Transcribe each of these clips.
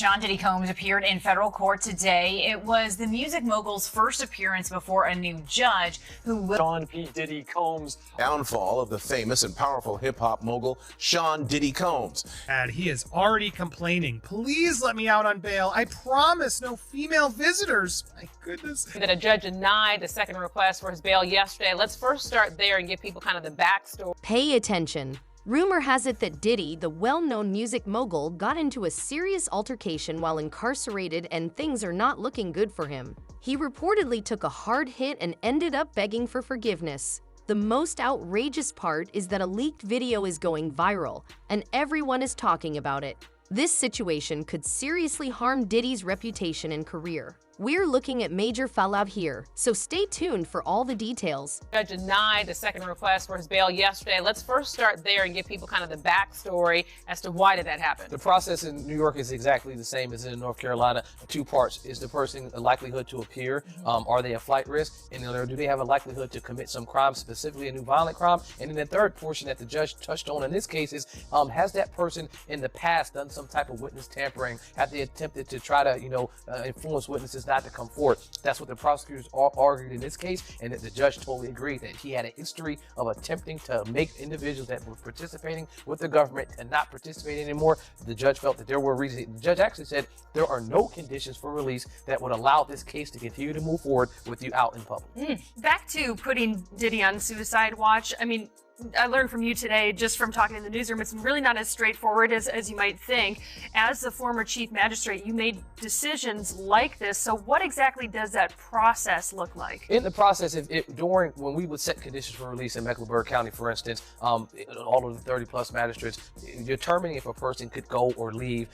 Sean Diddy Combs appeared in federal court today. It was the music mogul's first appearance before a new judge who will... Sean P. Diddy Combs. Downfall of the famous and powerful hip-hop mogul Sean Diddy Combs. And he is already complaining. Please let me out on bail. I promise no female visitors. My goodness. That a judge denied the second request for his bail yesterday. Let's first start there and give people kind of the backstory. Pay attention. Rumor has it that Diddy, the well-known music mogul, got into a serious altercation while incarcerated and things are not looking good for him. He reportedly took a hard hit and ended up begging for forgiveness. The most outrageous part is that a leaked video is going viral, and everyone is talking about it. This situation could seriously harm Diddy's reputation and career. We're looking at major fallout here, so stay tuned for all the details. The judge denied the second request for his bail yesterday. Let's first start there and give people kind of the backstory as to why did that happen. The process in New York is exactly the same as in North Carolina. Two parts. Is the person a likelihood to appear? Are they a flight risk? And do they have a likelihood to commit some crime, specifically a new violent crime? And then the third portion that the judge touched on in this case is, has that person in the past done some type of witness tampering? Have they attempted to try to, influence witnesses not to come forward? That's what the prosecutors argued in this case, and that the judge totally agreed that he had a history of attempting to make individuals that were participating with the government and not participate anymore. The judge felt that there were reasons. The judge actually said there are no conditions for release that would allow this case to continue to move forward with you out in public. Back to putting Diddy on suicide watch. I mean, I learned from you today, just from talking in the newsroom, it's really not as straightforward as you might think. As the former chief magistrate, you made decisions like this. So what exactly does that process look like? In the process, when we would set conditions for release in Mecklenburg County, for instance, all of the 30-plus magistrates, determining if a person could go or leave,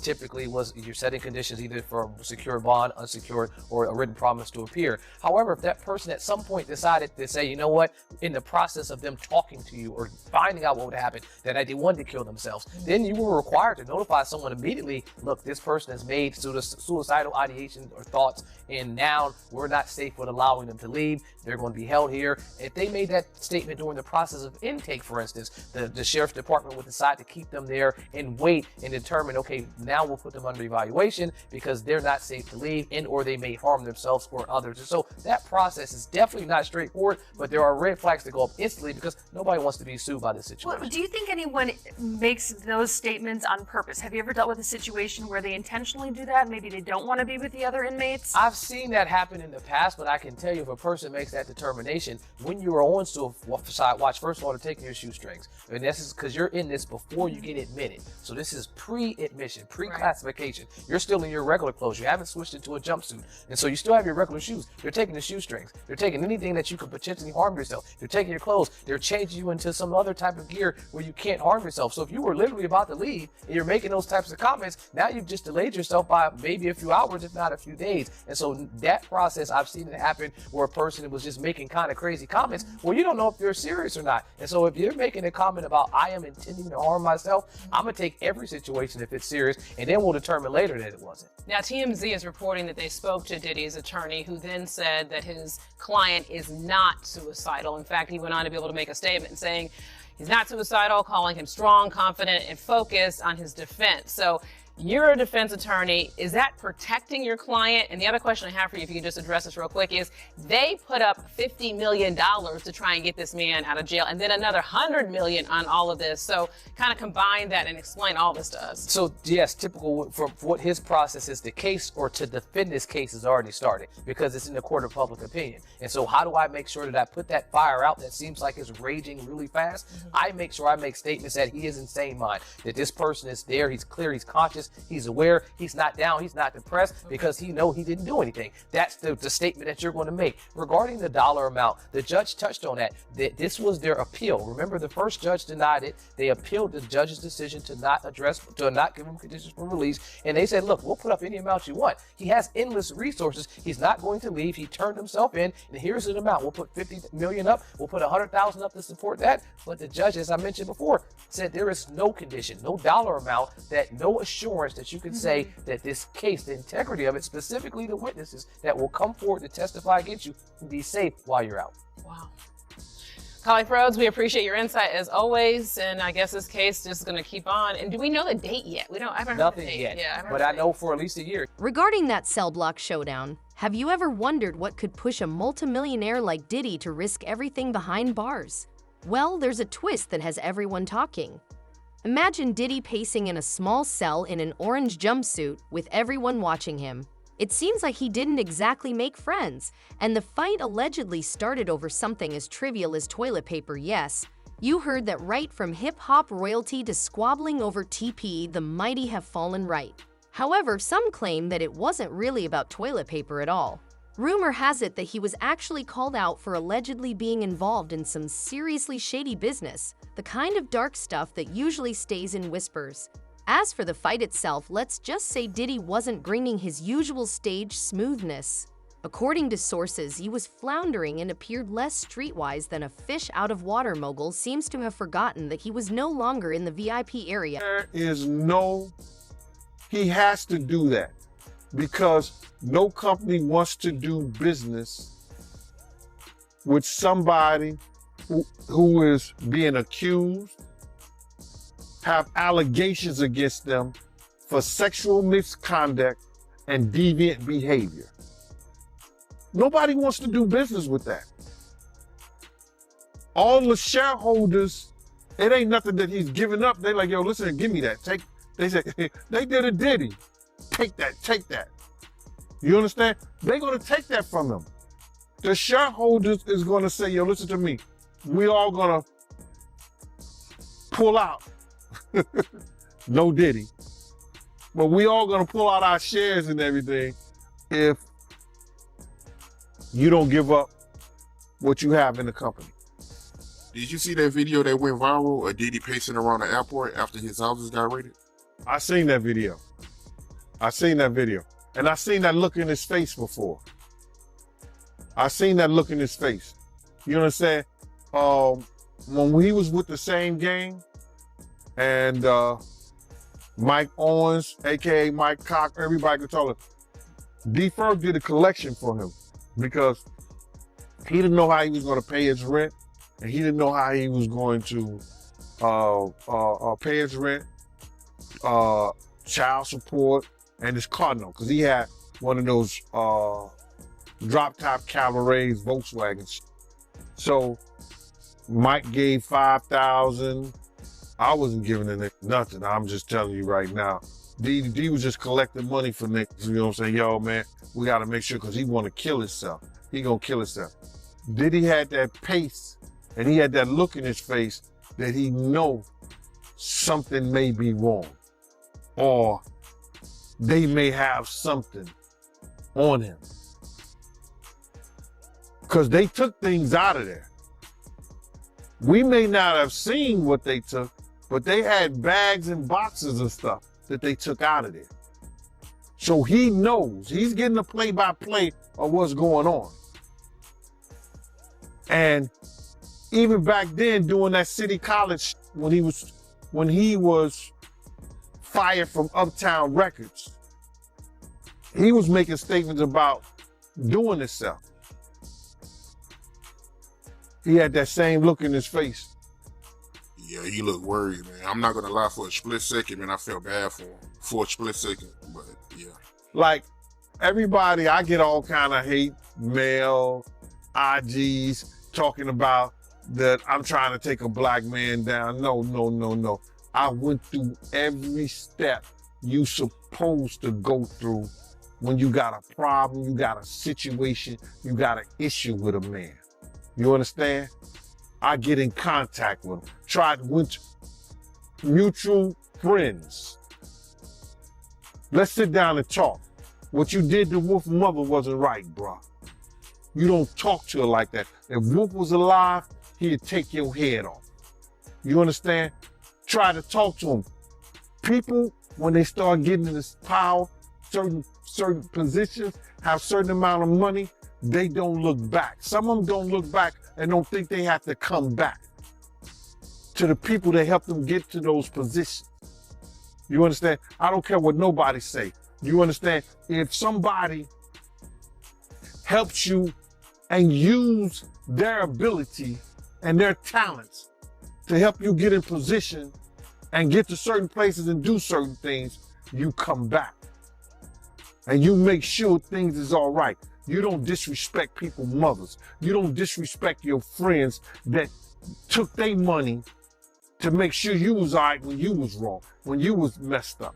typically you're setting conditions either for secured bond, unsecured, or a written promise to appear. However, if that person at some point decided to say, you know what, in the process of them talking to you or finding out what would happen, that they wanted to kill themselves, then you were required to notify someone immediately. Look, this person has made suicidal ideation or thoughts, and now we're not safe with allowing them to leave. They're going to be held here. If they made that statement during the process of intake, for instance, the sheriff's department would decide to keep them there and wait and determine, okay, now we'll put them under evaluation because they're not safe to leave, and or they may harm themselves or others. And so that process is definitely not straightforward, but there are red flags that go up instantly because nobody wants to be sued by this situation. Well, do you think anyone makes those statements on purpose? Have you ever dealt with a situation where they intentionally do that? Maybe they don't want to be with the other inmates? I've seen that happen in the past, but I can tell you, if a person makes that determination, when you are on suicide watch, first of all, they're taking your shoestrings. And this is because you're in this before you get admitted. So this is pre-admission, pre-classification. Right. You're still in your regular clothes. You haven't switched into a jumpsuit. And so you still have your regular shoes. They're taking the shoestrings. They're taking anything that you could potentially harm yourself. They're taking your clothes. They're changing you into some other type of gear where you can't harm yourself. So if you were literally about to leave and you're making those types of comments, now you've just delayed yourself by maybe a few hours, if not a few days. And so that process, I've seen it happen where a person was just making kind of crazy comments. Well, you don't know if they're serious or not. And so if you're making a comment about, I am intending to harm myself, I'm going to take every situation if it's serious, and then we'll determine later that it wasn't. Now, TMZ is reporting that they spoke to Diddy's attorney, who then said that his client is not suicidal. In fact, he went on to be able to make a statement saying he's not suicidal, calling him strong, confident, and focused on his defense. So you're a defense attorney. Is that protecting your client? And the other question I have for you, if you could just address this real quick, is they put up $50 million to try and get this man out of jail, and then another $100 million on all of this. So kind of combine that and explain all this to us. So yes, typical for what his process is, the case or to defend this case has already started because it's in the court of public opinion. And so how do I make sure that I put that fire out that seems like it's raging really fast? I make sure I make statements that he is in sane mind, that this person is there, he's clear, he's conscious, he's aware, he's not down, he's not depressed because he know he didn't do anything. That's the statement that you're going to make. Regarding the dollar amount, the judge touched on that this was their appeal. Remember, the first judge denied it. They appealed the judge's decision to not give him conditions for release. And they said, look, we'll put up any amount you want. He has endless resources. He's not going to leave. He turned himself in, and here's an amount. We'll put $50 million up. We'll put $100,000 up to support that. But the judge, as I mentioned before, said there is no condition, no dollar amount, no assurance that you can say that this case, the integrity of it, specifically the witnesses that will come forward to testify against you, will be safe while you're out. Wow. Colleague Rhodes, we appreciate your insight as always, and I guess this case is going to keep on. And do we know the date yet? I haven't heard Nothing the date. yet. Yeah, But I know for at least a year. Regarding that cell block showdown, have you ever wondered what could push a multimillionaire like Diddy to risk everything behind bars? Well, there's a twist that has everyone talking. Imagine Diddy pacing in a small cell in an orange jumpsuit with everyone watching him. It seems like he didn't exactly make friends, and the fight allegedly started over something as trivial as toilet paper. Yes, you heard that right. From hip-hop royalty to squabbling over TP, the mighty have fallen right. However, some claim that it wasn't really about toilet paper at all. Rumor has it that he was actually called out for allegedly being involved in some seriously shady business, the kind of dark stuff that usually stays in whispers. As for the fight itself, let's just say Diddy wasn't bringing his usual stage smoothness. According to sources, he was floundering and appeared less streetwise than a fish out of water. Mogul seems to have forgotten that he was no longer in the VIP area. He has to do that because no company wants to do business with somebody who is being accused, have allegations against them for sexual misconduct and deviant behavior. Nobody wants to do business with that. All the shareholders, it ain't nothing that he's giving up. They like, yo, listen, give me that. They say, they did a Diddy. Take that. You understand? They're gonna take that from him. The shareholders is gonna say, yo, listen to me. We all gonna pull out. No Diddy. But we all gonna pull out our shares and everything if you don't give up what you have in the company. Did you see that video that went viral of Diddy pacing around the airport after his houses got raided? I seen that video. And I seen that look in his face before. I seen that look in his face. You know what I'm saying? When he was with the same gang, and Mike Owens, AKA Mike Cock, everybody could tell him, D-Ferg did a collection for him because he didn't know how he was going to pay his rent, and he didn't know how he was going to pay his rent, child support, and his car note, because he had one of those drop-top Cabarets Volkswagens. So Mike gave $5,000. I wasn't giving the nigga nothing. I'm just telling you right now. D was just collecting money for niggas. You know what I'm saying? Yo, man, we got to make sure because he want to kill himself. He going to kill himself. Diddy had that pace and he had that look in his face that he know something may be wrong or they may have something on him. Because they took things out of there. We may not have seen what they took, but they had bags and boxes of stuff that they took out of there. So he knows, he's getting a play-by-play of what's going on. And even back then, doing that City College, when he was fired from Uptown Records, he was making statements about doing himself. He had that same look in his face. Yeah, he looked worried, man. I'm not gonna lie, for a split second, man, I felt bad for him. For a split second, but yeah. Like, everybody, I get all kind of hate mail, IGs, talking about that I'm trying to take a black man down. No. I went through every step you supposed to go through when you got a problem, you got a situation, you got an issue with a man. You understand? I get in contact with him. Went mutual friends. Let's sit down and talk. What you did to Wolf's mother wasn't right, bro. You don't talk to her like that. If Wolf was alive, he'd take your head off. You understand? Try to talk to him. People, when they start getting in this power, certain positions, have certain amount of money, they don't look back. Some of them don't look back and don't think they have to come back to the people that helped them get to those positions. You understand? I don't care what nobody say. You understand? If somebody helps you and use their ability and their talents to help you get in position and get to certain places and do certain things, you come back. And you make sure things is all right. You don't disrespect people's mothers. You don't disrespect your friends that took their money to make sure you was all right when you was wrong, when you was messed up.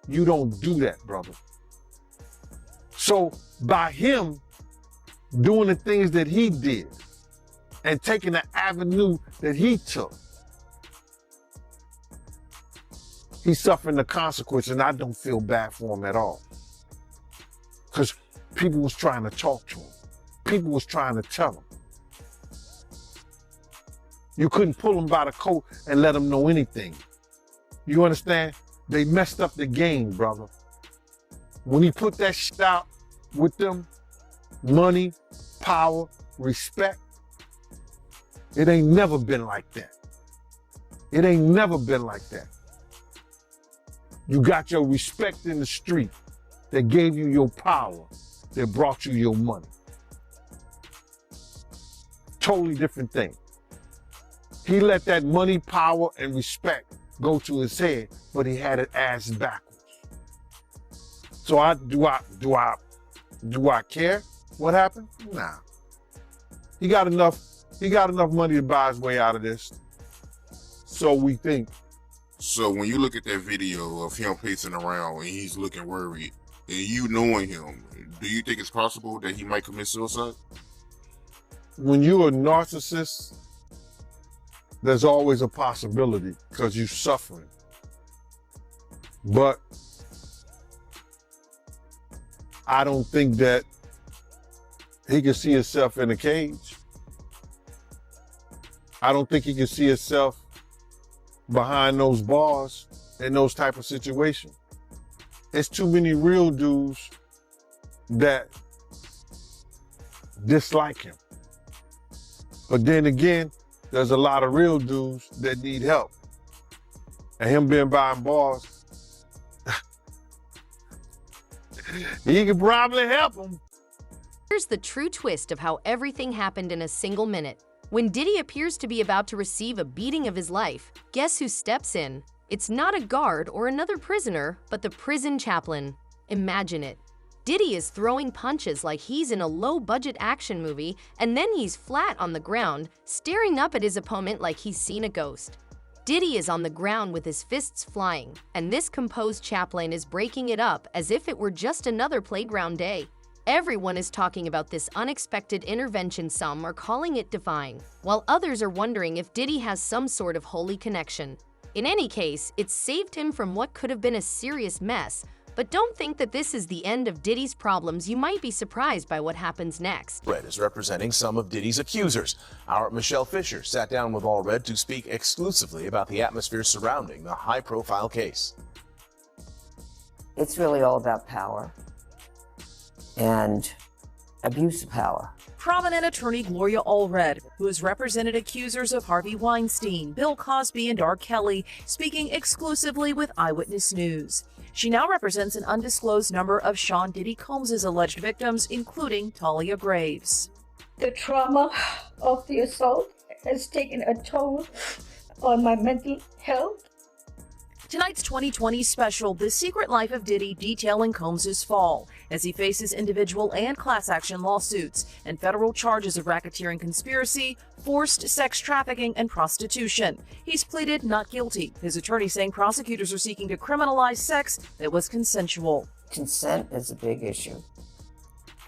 You don't do that, brother. So by him doing the things that he did and taking the avenue that he took, he's suffering the consequences, and I don't feel bad for him at all. Because people was trying to talk to him. People was trying to tell him. You couldn't pull him by the coat and let him know anything. You understand? They messed up the game, brother. When he put that shit out with them, money, power, respect, it ain't never been like that. It ain't never been like that. You got your respect in the street that gave you your power, that brought you your money. Totally different thing. He let that money, power, and respect go to his head, but he had it ass backwards. So do I care what happened? Nah. He got enough money to buy his way out of this. So we think. So when you look at that video of him pacing around and he's looking worried, and you knowing him, do you think it's possible that he might commit suicide? When you're a narcissist, there's always a possibility because you're suffering. But I don't think that he can see himself in a cage. I don't think he can see himself behind those bars in those type of situations. It's too many real dudes that dislike him. But then again, there's a lot of real dudes that need help. And him being behind bars, he could probably help them. Here's the true twist of how everything happened in a single minute. When Diddy appears to be about to receive a beating of his life, guess who steps in? It's not a guard or another prisoner, but the prison chaplain. Imagine it. Diddy is throwing punches like he's in a low-budget action movie, and then he's flat on the ground, staring up at his opponent like he's seen a ghost. Diddy is on the ground with his fists flying, and this composed chaplain is breaking it up as if it were just another playground day. Everyone is talking about this unexpected intervention. Some are calling it divine, while others are wondering if Diddy has some sort of holy connection. In any case, it saved him from what could have been a serious mess. But don't think that this is the end of Diddy's problems. You might be surprised by what happens next. Red is representing some of Diddy's accusers. Our Michelle Fisher sat down with All Red to speak exclusively about the atmosphere surrounding the high-profile case. It's really all about power and abuse of power. Prominent attorney Gloria Allred, who has represented accusers of Harvey Weinstein, Bill Cosby, and R. Kelly, speaking exclusively with Eyewitness News. She now represents an undisclosed number of Sean Diddy Combs' alleged victims, including Talia Graves. The trauma of the assault has taken a toll on my mental health. Tonight's 2020 special, The Secret Life of Diddy, detailing Combs' fall, as he faces individual and class action lawsuits and federal charges of racketeering conspiracy, forced sex trafficking, and prostitution. He's pleaded not guilty, his attorney saying prosecutors are seeking to criminalize sex that was consensual. Consent is a big issue,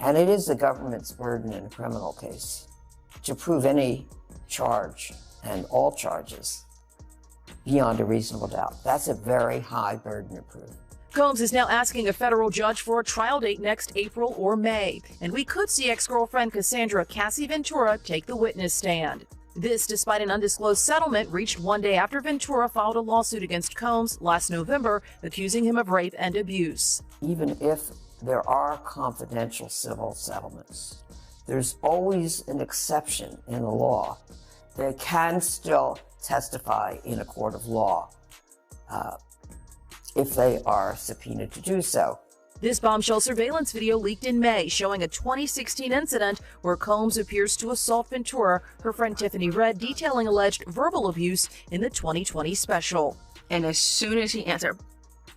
and it is the government's burden in a criminal case to prove any charge and all charges beyond a reasonable doubt. That's a very high burden to prove. Combs is now asking a federal judge for a trial date next April or May, and we could see ex-girlfriend Cassandra Cassie Ventura take the witness stand. This despite an undisclosed settlement reached one day after Ventura filed a lawsuit against Combs last November, accusing him of rape and abuse. Even if there are confidential civil settlements, there's always an exception in the law. They can still testify in a court of law if they are subpoenaed to do so. This bombshell surveillance video leaked in May, showing a 2016 incident where Combs appears to assault Ventura, her friend Tiffany read, detailing alleged verbal abuse in the 2020 special. And as soon as he answered,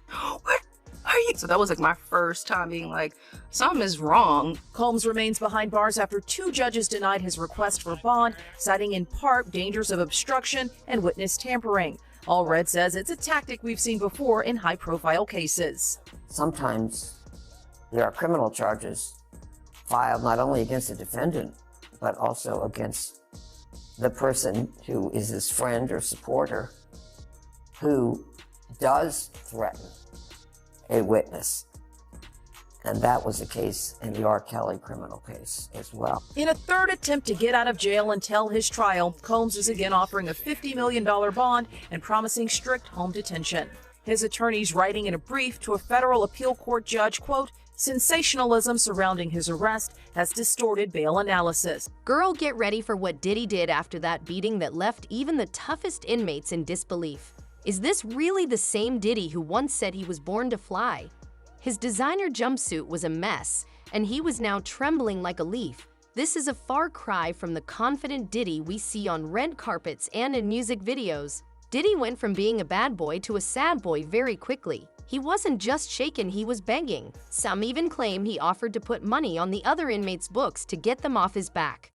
"What are you?" So that was like my first time being like, something is wrong. Combs remains behind bars after 2 judges denied his request for bond, citing in part dangers of obstruction and witness tampering. Allred says it's a tactic we've seen before in high-profile cases. Sometimes there are criminal charges filed not only against the defendant, but also against the person who is his friend or supporter who does threaten a witness. And that was the case in the R. Kelly criminal case as well. In a third attempt to get out of jail and tell his trial, Combs is again offering a $50 million bond and promising strict home detention. His attorneys writing in a brief to a federal appeal court judge, quote, "Sensationalism surrounding his arrest has distorted bail analysis." Girl, get ready for what Diddy did after that beating that left even the toughest inmates in disbelief. Is this really the same Diddy who once said he was born to fly? His designer jumpsuit was a mess, and he was now trembling like a leaf. This is a far cry from the confident Diddy we see on red carpets and in music videos. Diddy went from being a bad boy to a sad boy very quickly. He wasn't just shaken, he was begging. Some even claim he offered to put money on the other inmates' books to get them off his back.